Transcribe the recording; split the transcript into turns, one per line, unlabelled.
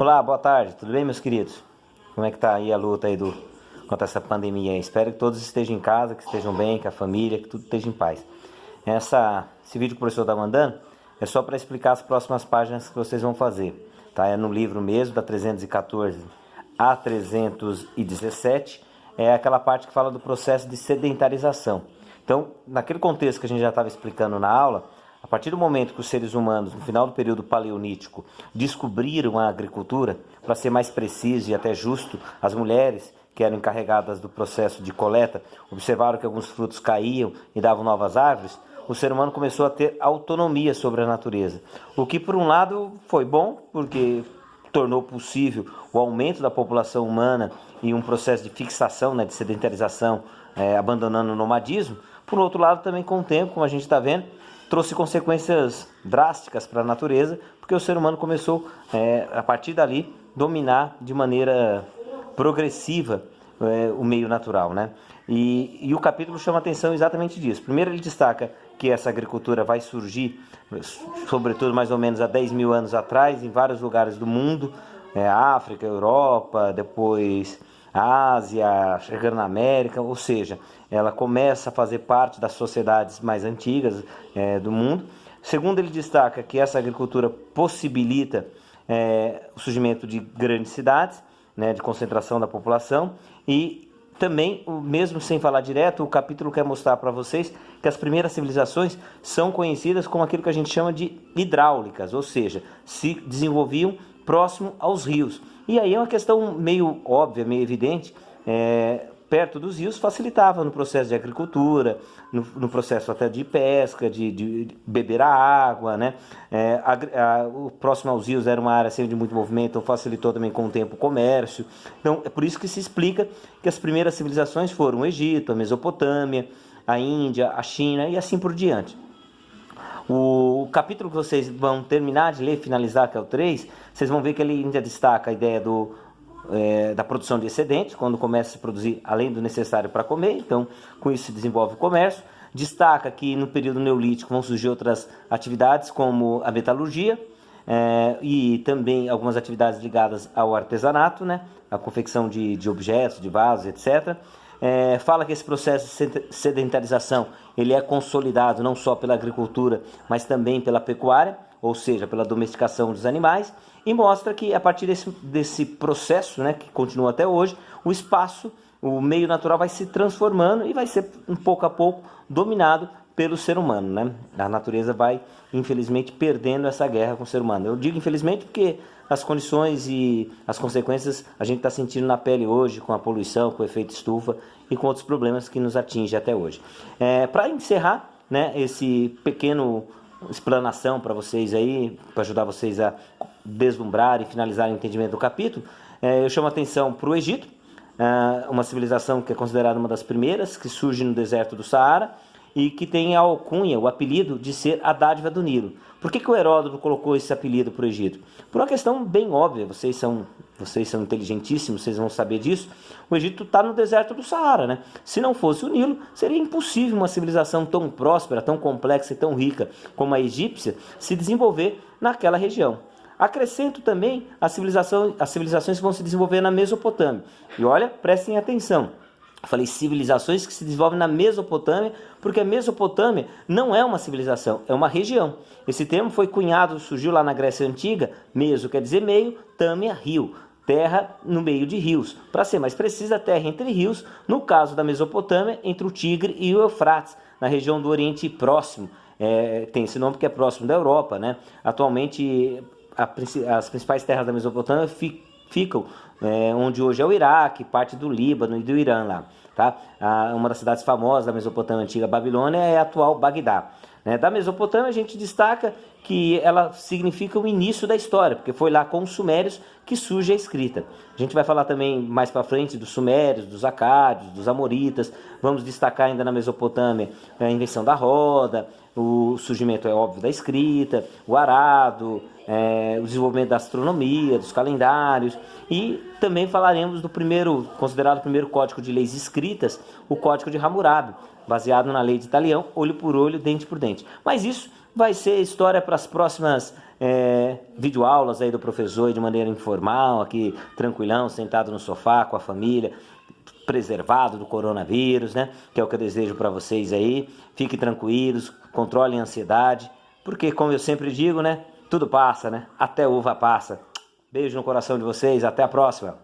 Olá, boa tarde, tudo bem, meus queridos? Como é que tá aí a luta aí contra essa pandemia aí? Espero que todos estejam em casa, que estejam bem, com a família, que tudo esteja em paz. Esse vídeo que o professor está mandando é só para explicar as próximas páginas que vocês vão fazer, tá? É no livro mesmo, da 314 a 317, é aquela parte que fala do processo de sedentarização. Então, naquele contexto que a gente já estava explicando na aula, a partir do momento que os seres humanos, no final do período paleolítico, descobriram a agricultura, para ser mais preciso e até justo, as mulheres que eram encarregadas do processo de coleta, observaram que alguns frutos caíam e davam novas árvores, o ser humano começou a ter autonomia sobre a natureza. O que, por um lado, foi bom, porque tornou possível o aumento da população humana e um processo de fixação, de sedentarização, abandonando o nomadismo. Por outro lado, também com o tempo, como a gente está vendo, trouxe consequências drásticas para a natureza, porque o ser humano começou, a partir dali, dominar de maneira progressiva o meio natural, né? E o capítulo chama atenção exatamente disso. Primeiro ele destaca que essa agricultura vai surgir, sobretudo mais ou menos há 10 mil anos atrás, em vários lugares do mundo, África, Europa, depois a Ásia, chegando na América, ou seja, ela começa a fazer parte das sociedades mais antigas do mundo. Segundo, ele destaca que essa agricultura possibilita o surgimento de grandes cidades, de concentração da população, e também, mesmo sem falar direto, o capítulo quer mostrar para vocês que as primeiras civilizações são conhecidas como aquilo que a gente chama de hidráulicas, ou seja, se desenvolviam próximo aos rios. E aí é uma questão meio óbvia, meio evidente, perto dos rios facilitava no processo de agricultura, no processo até de pesca, de beber a água, né? O próximo aos rios era uma área sem de muito movimento, então facilitou também com o tempo o comércio. Então é por isso que se explica que as primeiras civilizações foram o Egito, a Mesopotâmia, a Índia, a China e assim por diante. O capítulo que vocês vão terminar de ler, finalizar, que é o 3, vocês vão ver que ele ainda destaca a ideia da produção de excedentes, quando começa a se produzir além do necessário para comer, então com isso se desenvolve o comércio. Destaca que no período neolítico vão surgir outras atividades como a metalurgia e também algumas atividades ligadas ao artesanato, a confecção de objetos, de vasos, etc. Fala que esse processo de sedentarização ele é consolidado não só pela agricultura, mas também pela pecuária, ou seja, pela domesticação dos animais, e mostra que a partir desse processo, que continua até hoje, o espaço, o meio natural vai se transformando e vai ser, pouco a pouco, dominado pelo ser humano, A natureza vai, infelizmente, perdendo essa guerra com o ser humano. Eu digo infelizmente porque as condições e as consequências a gente está sentindo na pele hoje, com a poluição, com o efeito estufa e com outros problemas que nos atingem até hoje. Para encerrar, esse pequeno explanação para vocês aí, para ajudar vocês a deslumbrar e finalizar o entendimento do capítulo, eu chamo a atenção para o Egito, uma civilização que é considerada uma das primeiras, que surge no deserto do Saara e que tem a alcunha, o apelido de ser a dádiva do Nilo. Por que o Heródoto colocou esse apelido para o Egito? Por uma questão bem óbvia, vocês são inteligentíssimos, vocês vão saber disso. O Egito está no deserto do Saara, Se não fosse o Nilo, seria impossível uma civilização tão próspera, tão complexa e tão rica como a egípcia se desenvolver naquela região. Acrescento também as civilizações que vão se desenvolver na Mesopotâmia. E olha, prestem atenção. Eu falei civilizações que se desenvolvem na Mesopotâmia, porque a Mesopotâmia não é uma civilização, é uma região. Esse termo foi cunhado, surgiu lá na Grécia Antiga, meso quer dizer meio, tâmia, rio, terra no meio de rios. Para ser mais precisa, terra entre rios, no caso da Mesopotâmia, entre o Tigre e o Eufrates, na região do Oriente Próximo. Tem esse nome porque é próximo da Europa, Atualmente, as principais terras da Mesopotâmia ficam onde hoje é o Iraque, parte do Líbano e do Irã lá, uma das cidades famosas da Mesopotâmia antiga, Babilônia, é a atual Bagdá. Da Mesopotâmia a gente destaca que ela significa o início da história, porque foi lá com os sumérios que surge a escrita. A gente vai falar também mais para frente dos sumérios, dos acádios, dos amoritas. Vamos destacar ainda na Mesopotâmia a invenção da roda, o surgimento, é óbvio, da escrita, o arado, o desenvolvimento da astronomia, dos calendários, e também falaremos do primeiro, considerado o primeiro código de leis escritas, o Código de Hammurabi, baseado na lei de Italião, olho por olho, dente por dente. Mas isso vai ser história para as próximas videoaulas aí do professor, de maneira informal, aqui tranquilão, sentado no sofá com a família, preservado do coronavírus, né? Que é o que eu desejo para vocês aí. Fiquem tranquilos, controlem a ansiedade, porque como eu sempre digo, né? Tudo passa, né? Até uva passa. Beijo no coração de vocês, até a próxima.